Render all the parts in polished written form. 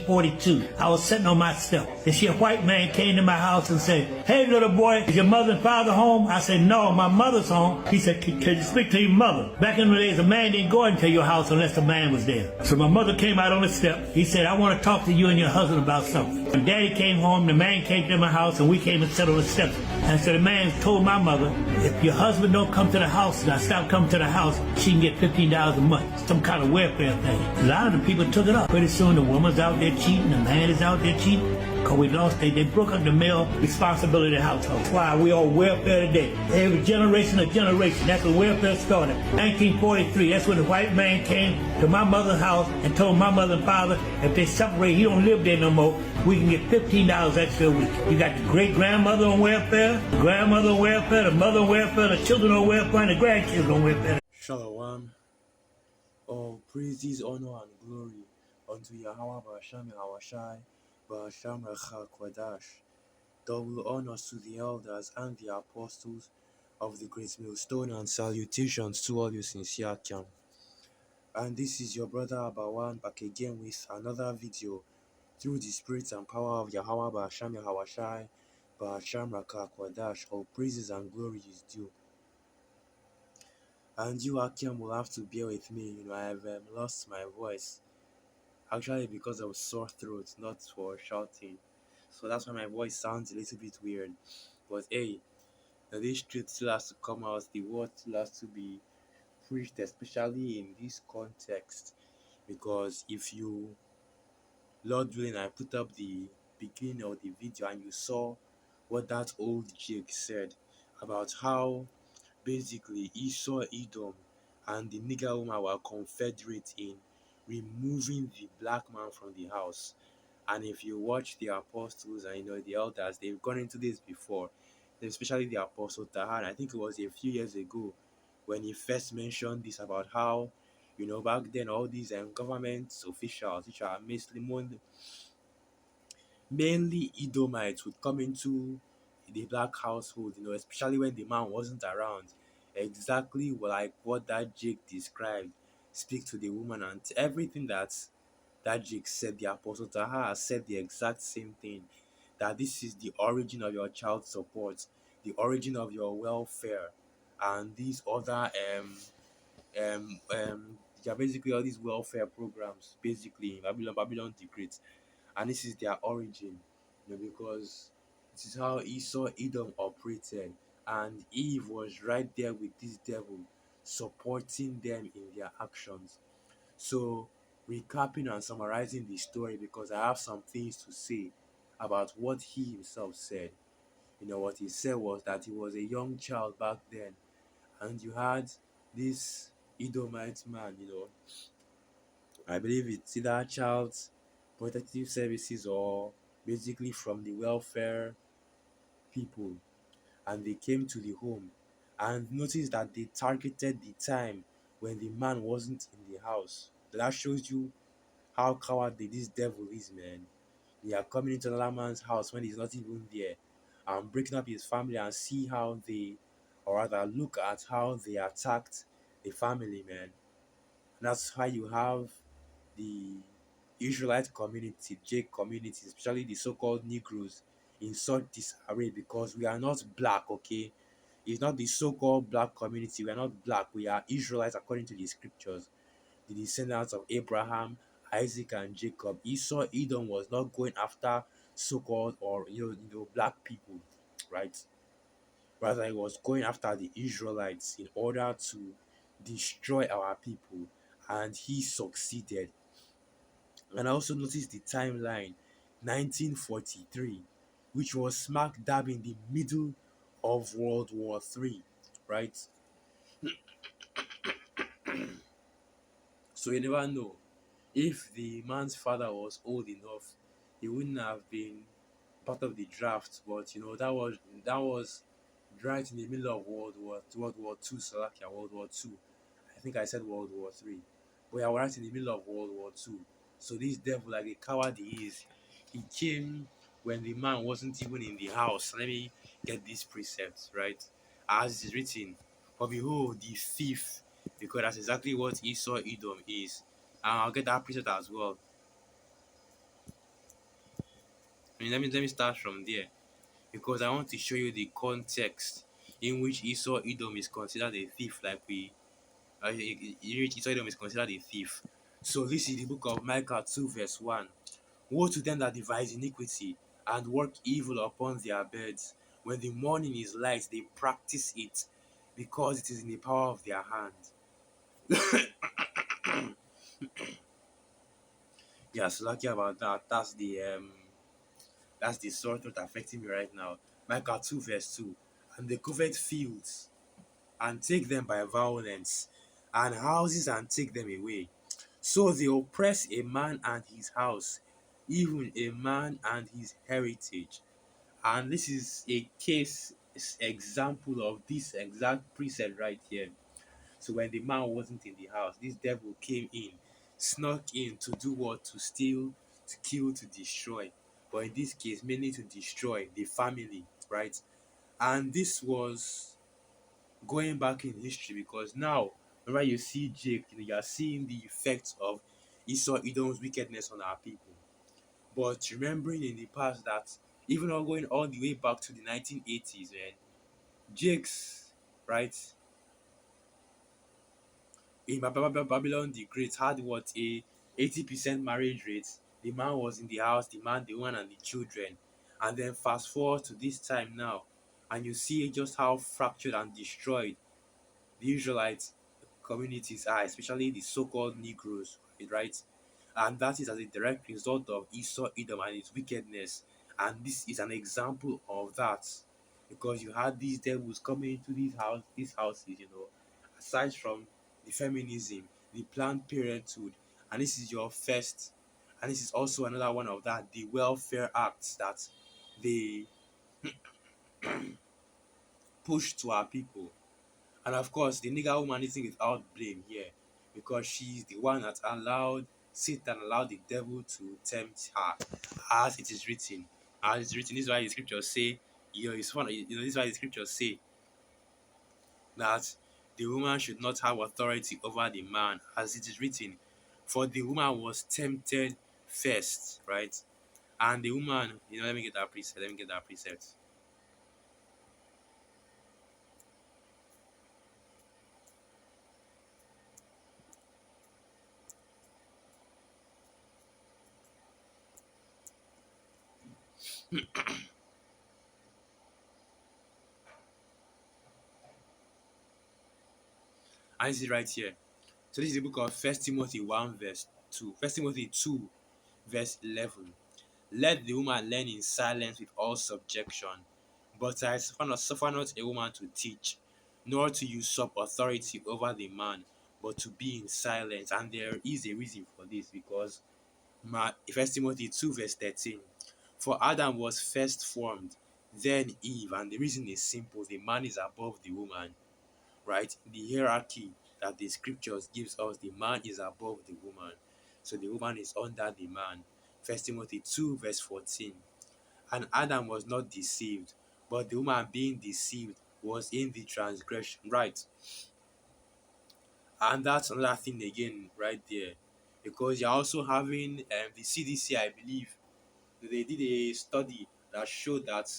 1942. I was sitting on my step. And a white man came to my house and said, "Hey, little boy, is your mother and father home?" I said, "No, my mother's home." He said, "Can you speak to your mother?" Back in the days, a man didn't go into your house unless the man was there. So my mother came out on the step. He said, "I want to talk to you and your husband about something." When Daddy came home, the man came to my house, and we came and sat on the steps. And so the man told my mother, "If your husband don't come to the house, and I stop coming to the house, she can get $15 a month." Some kind of welfare thing. A lot of the people took it up. Pretty soon the woman's out there cheating, the man is out there cheating. Because we lost, they broke up the male responsibility of the household. That's why we on welfare today. Every generation of generation. That's when welfare started. 1943, that's when the white man came to my mother's house and told my mother and father, if they separate, he don't live there no more, we can get $15 extra a week. You got the great-grandmother on welfare, the grandmother on welfare, the mother on welfare, the children on welfare, and the grandchildren on welfare. Shalom. All praises, honor, and glory unto Yahweh Ba'Hashem Yahawashi Ba'Hashem Recha Kodash. Double honors to the elders and the apostles of the Great Millstone, and salutations to all you sincere Kiam. And this is your brother Abawan back again with another video through the spirit and power of Yahweh Ba'Hashem Yahawashi Ba'Hashem Recha Kodash. All praises and glory is due. And you, Akim, will have to bear with me. I have lost my voice. Actually, because of sore throat, not for shouting. So that's why my voice sounds a little bit weird. But hey, this truth still has to come out. The word still has to be preached, especially in this context. Because if you, Lord willing, I put up the beginning of the video and you saw what that old Jake said about how basically Esau, Edom, and the nigger woman were confederate in removing the black man from the house. And if you watch the apostles and the elders, they've gone into this before, especially the apostle Tahan. I think it was a few years ago when he first mentioned this about how back then all these government officials, which are mainly Edomites, would come into the black household, especially when the man wasn't around. Exactly like what that Jake described. Speak to the woman, and everything that Jake said, the apostle Taha said the exact same thing. That this is the origin of your child support, the origin of your welfare, and these other yeah, basically all these welfare programs, basically in Babylon the Great, and this is their origin, because this is how Esau, Edom operated, and Eve was right there with this devil, supporting them in their actions. So, recapping and summarizing the story, because I have some things to say about what he himself said. What he said was that he was a young child back then, and you had this Edomite man, I believe it's either child protective services or basically from the welfare people, and they came to the home and noticed that they targeted the time when the man wasn't in the house. That shows you how cowardly this devil is, man. They are coming into another man's house when he's not even there and breaking up his family, and see how they, or rather look at how they attacked the family, man. And that's why you have the Israelite community, Jake community, especially the so-called Negroes, in such disarray, because we are not black, okay? It's not the so-called black community. We are not black. We are Israelites according to the scriptures, the descendants of Abraham, Isaac, and Jacob. Esau, Edom was not going after so-called or black people, right? Rather, he was going after the Israelites in order to destroy our people, and he succeeded. And I also noticed the timeline, 1943, which was smack dab in the middle of World War III, right? So you never know. If the man's father was old enough, he wouldn't have been part of the draft. But that was right in the middle of World War Two, Slovakia, World War Two. I think I said World War Three. But yeah, we're right in the middle of World War Two. So this devil, like the coward he is, he came when the man wasn't even in the house. Let me get these precepts, right? As it is written, for behold, the thief, because that's exactly what Esau Edom is. And I'll get that precept as well. Let me start from there because I want to show you the context in which Esau Edom is considered a thief, like in which Esau Edom is considered a thief. So this is the book of Micah 2 verse 1. Woe to them that devise iniquity and work evil upon their beds. When the morning is light, they practice it because it is in the power of their hand. Yeah, so lucky about that. That's the sore throat affecting me right now. Micah 2 verse 2. And they covet fields and take them by violence, and houses and take them away. So they oppress a man and his house, even a man and his heritage. And this is a case example of this exact precept right here. So when the man wasn't in the house, this devil came in, snuck in to do what? To steal, to kill, to destroy. But in this case, mainly to destroy the family, right? And this was going back in history because now, whenever you see Jake, you are seeing the effects of Esau Edom's wickedness on our people. But remembering in the past that even all going all the way back to the 1980s, man, Jake's right in Babylon the Great had what a 80% marriage rate. The man was in the house, the man, the woman, and the children. And then fast forward to this time now, and you see just how fractured and destroyed the Israelite communities are, especially the so-called Negroes, right? And that is as a direct result of Esau Edom and its wickedness. And this is an example of that, because you had these devils coming into these houses, aside from the feminism, the Planned Parenthood, and this is your first, and this is also another one of that, the Welfare Acts that they push to our people. And of course, the nigger woman isn't without blame here because she's the one that allowed Satan, allowed the devil to tempt her, as it is written. As it's written, this is why the scriptures say, this is why the scriptures say that the woman should not have authority over the man, as it is written, for the woman was tempted first, right? And the woman, let me get that precept. Let me get that precept. And this is right here. So this is the book of First Timothy 1 verse 2. First Timothy 2 verse 11. Let the woman learn in silence with all subjection. But I suffer not a woman to teach, nor to usurp authority over the man, but to be in silence. And there is a reason for this, because First Timothy 2 verse 13. For Adam was first formed, then Eve, and the reason is simple: the man is above the woman, right? The hierarchy that the scriptures gives us, the man is above the woman, so the woman is under the man. First Timothy 2 verse 14. And Adam was not deceived, but the woman being deceived was in the transgression, right? And that's another thing again right there, because you're also having the CDC, I believe they did a study that showed that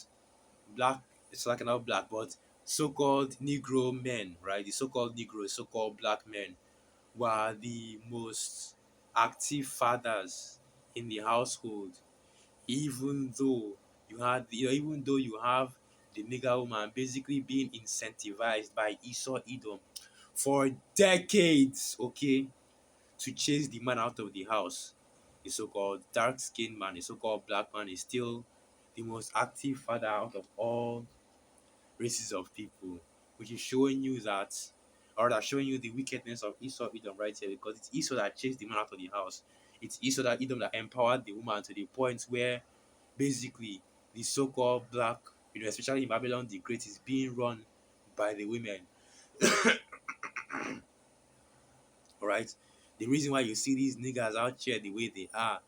black, it's like not black, but so-called Negro men, right? The so-called Negroes, so-called black men, were the most active fathers in the household, even though even though you have the nigger woman basically being incentivized by Esau Edom for decades, okay, to chase the man out of the house. The so-called dark-skinned man, the so-called black man, is still the most active father out of all races of people, which is showing you that, or that showing you the wickedness of Esau Edom right here, because it's Esau that chased the man out of the house. It's Esau that Edom that empowered the woman to the point where basically the so-called black, especially in Babylon the Great, is being run by the women. All right. The reason why you see these niggas out here the way they are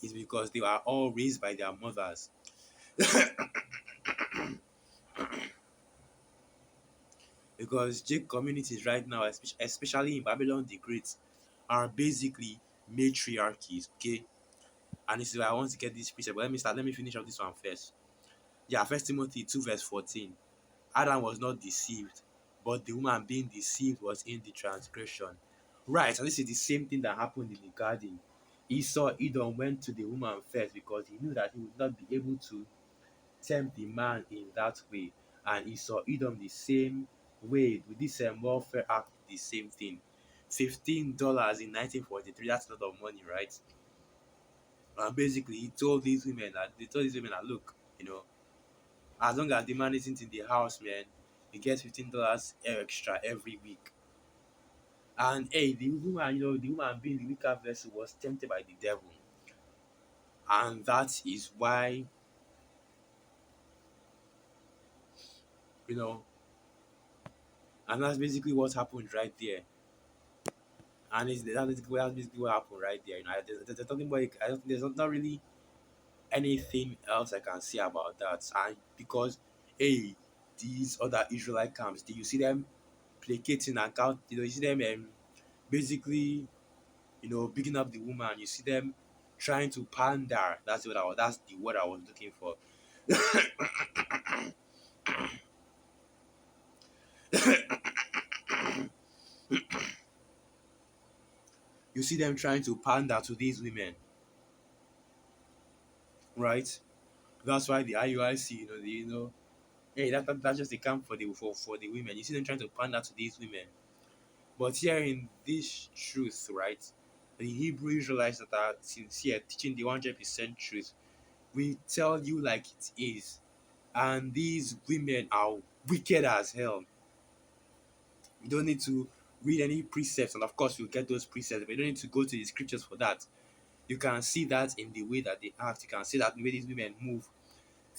is because they are all raised by their mothers. Because Jake communities right now, especially in Babylon the Great, are basically matriarchies. Okay, And this is why I want to get this precept. But let me finish up this one first. Yeah, First Timothy 2, verse 14. Adam was not deceived, but the woman being deceived was in the transgression. Right, and this is the same thing that happened in the garden. Esau, Edom went to the woman first because he knew that he would not be able to tempt the man in that way. And Esau, Edom the same way with this welfare act, the same thing. $15 in 1943, that's a lot of money, right? And basically, he told these women that look, as long as the man isn't in the house, man, he gets $15 extra every week. And hey, the woman being the weaker vessel was tempted by the devil. And that is why, you know, and that's basically what happened right there. And that's basically what happened right there. There's nothing more, there's not really anything else I can say about that. And because, hey, these other Israelite camps, do you see them placating and count? You see them basically, picking up the woman. You see them trying to pander. That's the word I was looking for. You see them trying to pander to these women, right? That's why the IUIC, hey, that's just a camp for the women. You see them trying to pander to these women. But here in this truth, right, the Hebrew Israelites that are sincere, teaching the 100% truth, we tell you like it is. And these women are wicked as hell. You don't need to read any precepts, and of course, you'll get those precepts, but you don't need to go to the scriptures for that. You can see that in the way that they act, you can see that in the way these women move.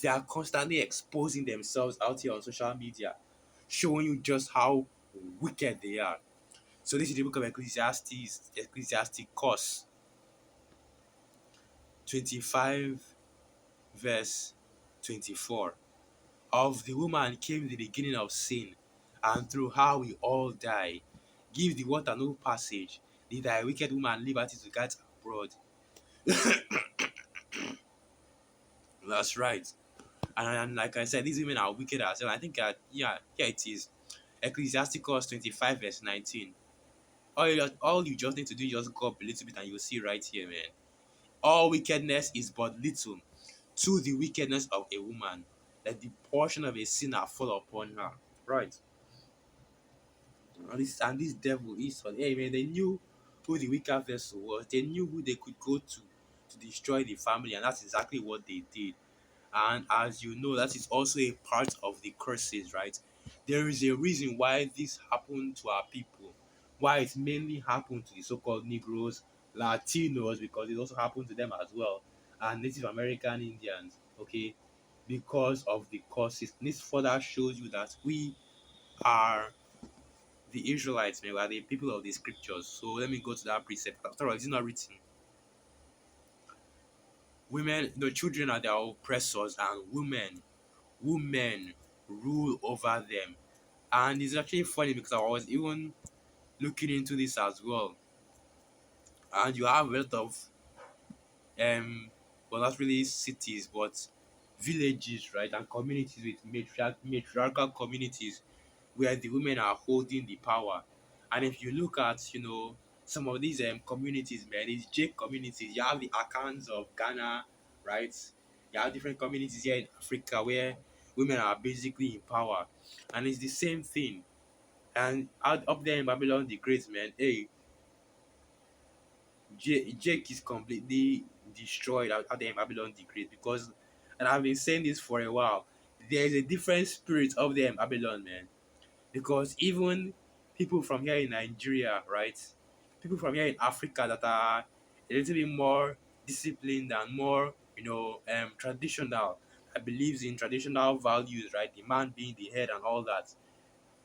They are constantly exposing themselves out here on social media, showing you just how wicked they are. So this is the book of Ecclesiasticus 25, verse 24. Of the woman came the beginning of sin, and through her we all die. Give the water no passage, did thy wicked woman liberty to get abroad. That's right. And like I said, these women are wicked as well. I think, yeah, here it is. Ecclesiasticus 25, verse 19. All you just need to do is just go up a little bit and you'll see right here, man. All wickedness is but little to the wickedness of a woman. Let the portion of a sinner fall upon her. Right. And this devil is, hey man, they knew who the weaker vessel was. They knew who they could go to destroy the family, and that's exactly what they did. And as you know, that is also a part of the curses, right? There is a reason why this happened to our people, why it mainly happened to the so-called Negroes, Latinos, because it also happened to them as well, and Native American Indians, okay, because of the curses. This further shows you that we are the Israelites, man, we are the people of the scriptures. So let me go to that precept. After all, it's not written. Women, the children are their oppressors, and women rule over them. And it's actually funny because I was even looking into this as well. And you have a lot of well, not really cities, but villages, right, and communities with matriarchal communities where the women are holding the power. And if you look at, some of these communities, man, these Jake communities, you have the Akans of Ghana, right? You have different communities here in Africa where women are basically in power. And it's the same thing. And up there in Babylon the Great, man, hey, Jake is completely destroyed out there in Babylon the Great because, and I've been saying this for a while, there is a different spirit up there in Babylon, man. Because even people from here in Nigeria, right? People from here in Africa that are a little bit more disciplined and more, traditional, that believes in traditional values, right? The man being the head and all that.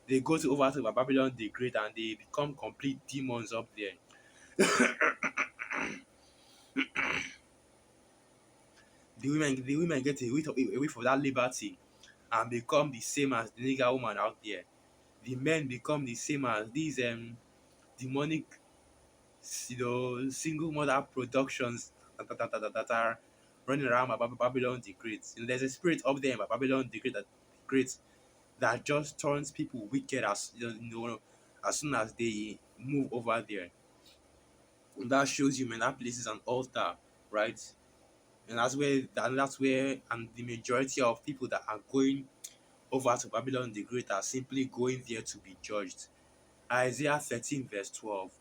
They go to over to Babylon the Great and they become complete demons up there. The women get away from that liberty and become the same as the nigger woman out there. The men become the same as these demonic, single mother productions that are running around by Babylon the Great. There's a spirit up there by Babylon the Great that just turns people wicked as soon as they move over there. And that shows you, man, that place is an altar, right? And the majority of people that are going over to Babylon the Great are simply going there to be judged. Isaiah 13, verse 12.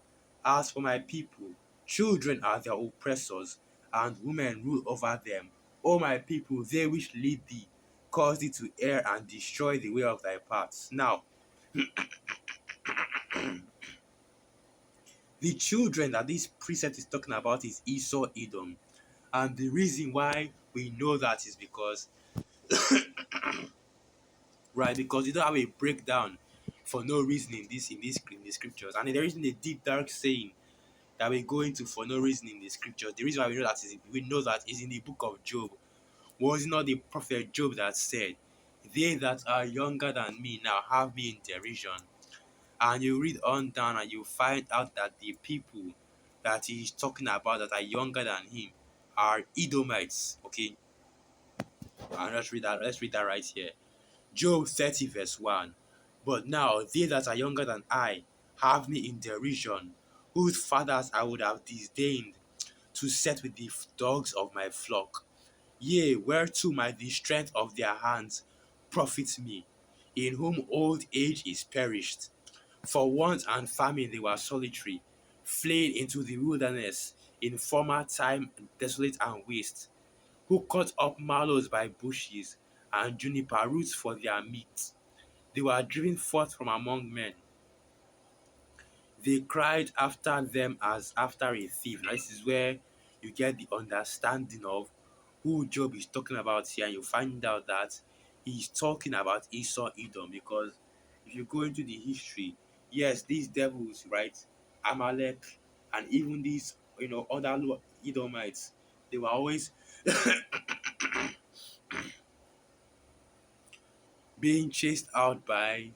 As for my people, children are their oppressors, and women rule over them. O my people, they which lead thee, cause thee to err and destroy the way of thy paths. Now, the children that this precept is talking about is Esau, Edom. And the reason why we know that is because, right, because you don't have a breakdown for no reason in the scriptures. And there isn't a deep, dark saying that we go into for no reason in the scriptures. The reason why we know that is in the book of Job. Was it not the prophet Job that said, "They that are younger than me now have me in derision"? And you read on down and you find out that the people that he's talking about that are younger than him are Edomites. Okay, and let's read that right here. Job 30 verse 1. But now they that are younger than I have me in derision, whose fathers I would have disdained to set with the dogs of my flock. Yea, whereto might the strength of their hands profit me, in whom old age is perished. For want and famine they were solitary, fled into the wilderness, in former time desolate and waste, who cut up mallows by bushes, and juniper roots for their meat. They were driven forth from among men. They cried after them as after a thief. Now, this is where you get the understanding of who Job is talking about here, and you find out that he's talking about Esau, Edom, because if you go into the history, yes, these devils, right, Amalek, and even these, other Edomites, they were always being chased out by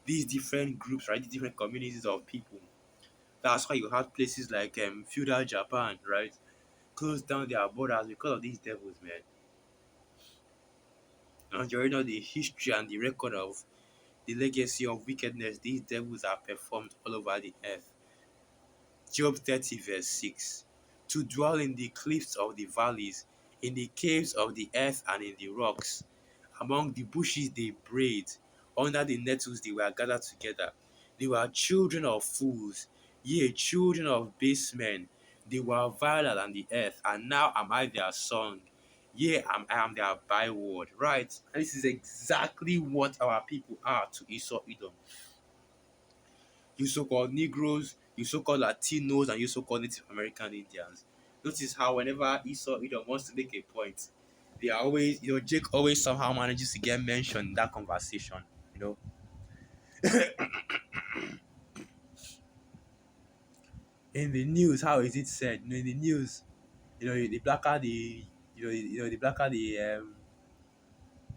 these different groups, right, these different communities of people. That's why you have places like feudal Japan, right, close down their borders because of these devils, man. And you already know the history and the record of the legacy of wickedness these devils have performed all over the earth. Job 30 verse 6. To dwell in the cliffs of the valleys, in the caves of the earth and in the rocks. Among the bushes they brayed, under the nettles they were gathered together. They were children of fools, yea, children of base men. They were viler than the earth, and now am I their song. Yea, I am their byword. Right? And this is exactly what our people are to Esau Edom. You so-called Negroes, you so-called Latinos, and you so-called Native American Indians. Notice how whenever Esau Edom wants to make a point, they are always, Jake always somehow manages to get mentioned in that conversation. You know, in the news, how is it said? In the news, the blacker the, the blacker the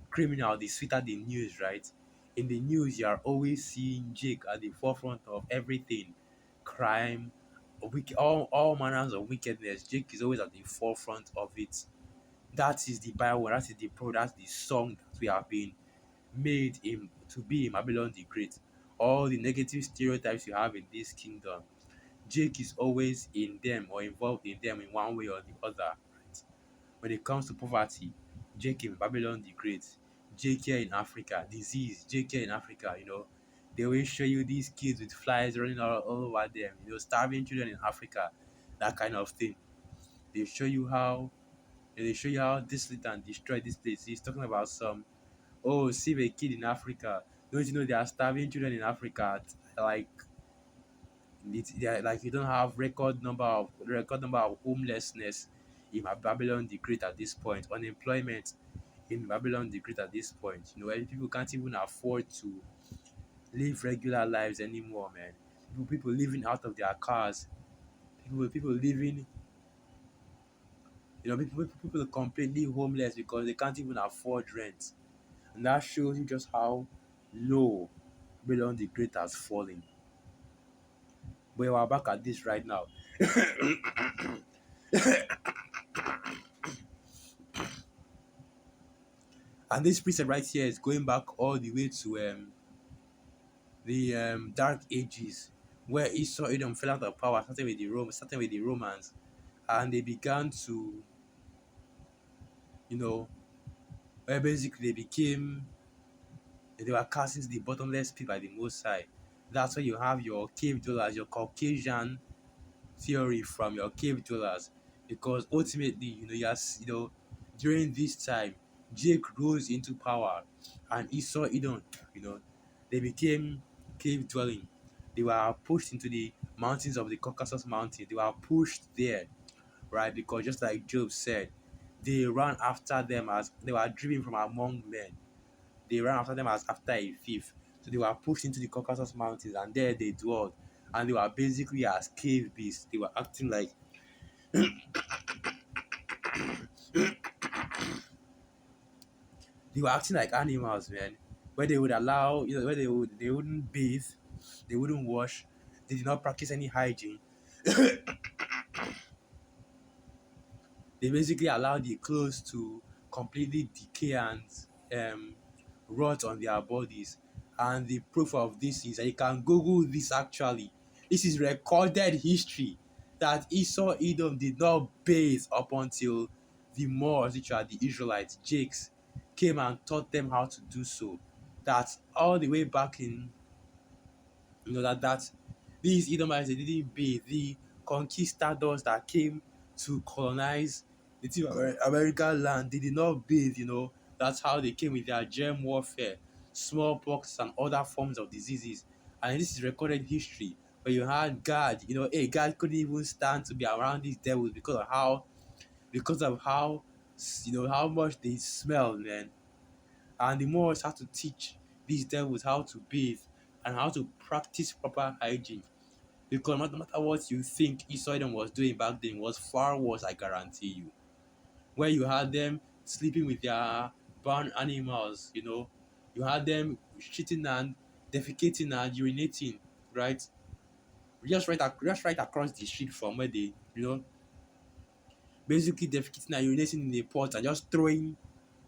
criminal, the sweeter the news, right? In the news, you are always seeing Jake at the forefront of everything, crime, all manners of wickedness. Jake is always at the forefront of it. That is the Bible. That is the pro. That's the song that we have been made in to be in Babylon the Great. All the negative stereotypes you have in this kingdom, Jake is always in them or involved in them in one way or the other. Right? When it comes to poverty, Jake in Babylon the Great, Jake here in Africa, disease, Jake here in Africa, they always show you these kids with flies running all over them, starving children in Africa, that kind of thing. They show you how desolate and destroyed this place. He's talking about save a kid in Africa. Don't you know there are starving children in Africa? Like like you don't have record number of homelessness in Babylon the Great at this point. Unemployment in Babylon the Great at this point. People can't even afford to live regular lives anymore, man. People living out of their cars. People living, people completely homeless because they can't even afford rent. And that shows you just how low Babylon the Great has fallen. But we're back at this right now. And this precept right here is going back all the way to the Dark Ages, where Esau Edom fell out of power, starting with the Romans, and they began to, you know, where basically they were cast into the bottomless pit by the Most High. That's why you have your cave dwellers, your Caucasian theory from your cave dwellers, because ultimately, during this time, Jake rose into power, and Esau, they became cave dwelling. They were pushed into the mountains of the Caucasus Mountains. They were pushed there, right? Because just like Job said, they ran after them as they were driven from among men. They ran after them as after a thief. So they were pushed into the Caucasus Mountains, and there they dwelled. And they were basically as cave beasts. They were acting like animals, man. Where they would allow, where they wouldn't bathe, they wouldn't wash, they did not practice any hygiene. They basically allow the clothes to completely decay and rot on their bodies. And the proof of this is that you can Google this actually. This is recorded history that Esau Edom did not bathe up until the Moors, which are the Israelites, Jakes, came and taught them how to do so. That all the way back in, that these Edomites, they didn't bathe. The conquistadors that came to colonize Native American land, they did not bathe. That's how they came with their germ warfare, smallpox, and other forms of diseases. And this is recorded history where you had God, God couldn't even stand to be around these devils because of how, how much they smell, man. And the Moors had to teach these devils how to bathe and how to practice proper hygiene. Because no matter what you think Esau was doing back then was far worse, I guarantee you. Where you had them sleeping with their barn animals, you had them shitting and defecating and urinating, right? Just right across the street from where they, basically defecating and urinating in a pot and just throwing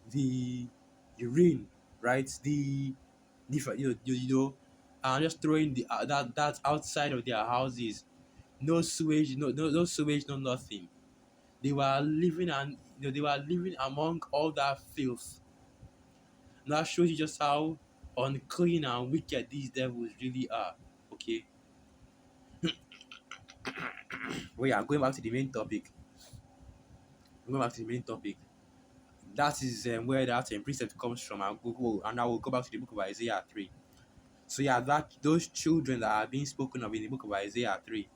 the urine, right? And just throwing that outside of their houses. No sewage, no sewage, no nothing. They were living among all that filth. And that shows you just how unclean and wicked these devils really are. Okay. Well, yeah, going back to the main topic. That is where that precept comes from. And I will go back to the book of Isaiah 3. So yeah, that those children that are being spoken of in the book of Isaiah 3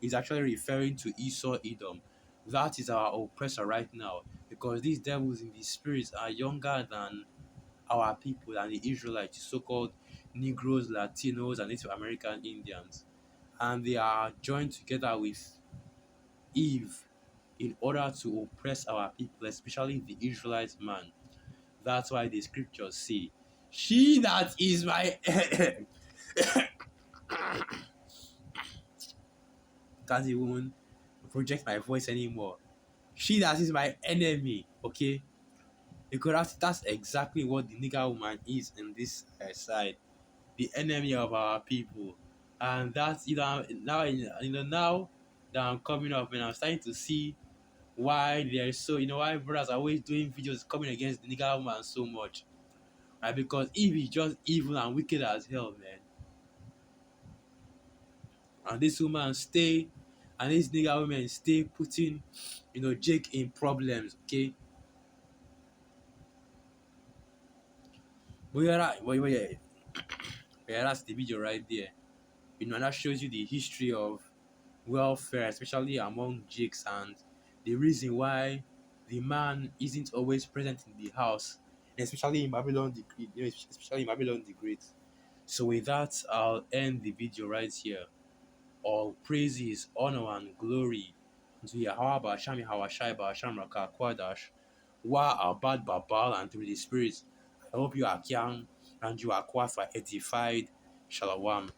is actually referring to Esau Edom. That is our oppressor right now, because these devils in the spirits are younger than our people and the Israelites, so-called Negroes, Latinos, and Native American Indians. And they are joined together with Eve in order to oppress our people, especially the Israelite man. That's why the scriptures say, she that is my can't even project my voice anymore. She that is my enemy, okay? Because that's exactly what the nigger woman is in this side, the enemy of our people. And that's now that I'm coming up and I'm starting to see why there's why brothers are always doing videos coming against the nigger woman so much. Right? Because Eve is just evil and wicked as hell, man. And this woman and these nigger women stay putting, Jake in problems, okay? But yeah, that's the video right there. That shows you the history of welfare, especially among Jakes, and the reason why the man isn't always present in the house, especially in Babylon the Great. So with that, I'll end the video right here. All praises, honor, and glory to Yahweh Basham Hawashai Basham Raka Kwadash, Wa Abad Babal, and through the Spirit. I hope you are young and you are quite edified. Shalom.